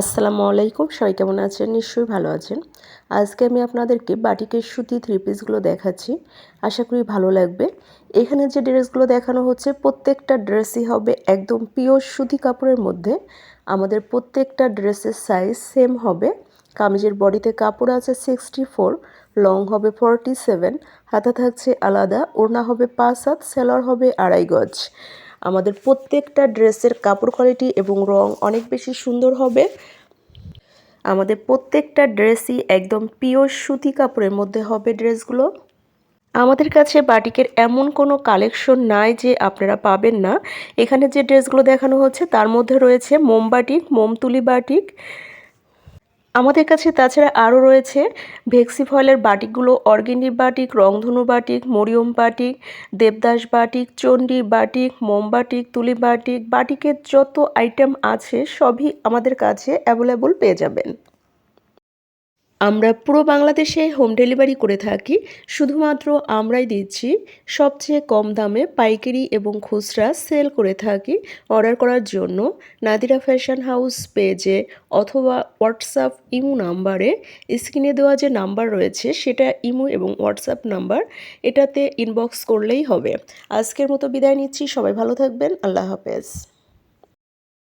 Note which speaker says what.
Speaker 1: আসসালামু আলাইকুম, সবাই কেমন আছেন? নিশ্চয়ই ভালো আছেন। আজকে আমি আপনাদেরকে বাটিকের সুতি থ্রি পিসগুলো দেখাচ্ছি। আশা করি ভালো লাগবে। এখানে যে ড্রেসগুলো দেখানো হচ্ছে প্রত্যেকটা ড্রেসই হবে একদম পিওর সুতি কাপড়ের মধ্যে। আমাদের প্রত্যেকটা ড্রেসের সাইজ সেম হবে। কামিজের বডিতে কাপড় আছে 64, লং হবে 47, হাতা থাকছে আলাদা, ওড়না হবে 5 হাত, সেলোয়ার হবে 2.5 গজ। আমাদের প্রত্যেকটা ড্রেসের কাপড় কোয়ালিটি এবং রং অনেক বেশি সুন্দর হবে। আমাদের প্রত্যেকটা ড্রেসই একদম পিওর সুতি কাপড়ের মধ্যে হবে ড্রেসগুলো। আমাদের কাছে বাটিকের এমন কোনো কালেকশন নাই যে আপনারা পাবেন না। এখানে যে ড্রেসগুলো দেখানো হচ্ছে তার মধ্যে রয়েছে মোম বাটিক, মোমতুলি বাটিক। আমাদের কাছে তাছাড়া আরও রয়েছে ভেক্সি ফয়েলের বাটিকগুলো, অর্গেন্ডি বাটিক, রংধনু batik, Mariyam batik, Devdas batik, Chandi batik, মোম বাটিক, তুলি বাটিক। বাটিকের যত আইটেম আছে সবই আমাদের কাছে অ্যাভেলেবল পেয়ে যাবেন। আমরা পুরো বাংলাদেশে হোম ডেলিভারি করে থাকি। শুধুমাত্র আমরাই দিচ্ছি সবচেয়ে কম দামে পাইকারি এবং খুচরা সেল করে থাকি। অর্ডার করার জন্য নাদিরা ফ্যাশন হাউস পেজে অথবা হোয়াটসঅ্যাপ ইমো নাম্বারে, স্ক্রিনে দেওয়া যে নাম্বার রয়েছে সেটা ইমো এবং হোয়াটসঅ্যাপ নাম্বার, এটাতে ইনবক্স করলেই হবে। আজকের মতো বিদায় নিচ্ছি। সবাই ভালো থাকবেন। আল্লাহ হাফেজ।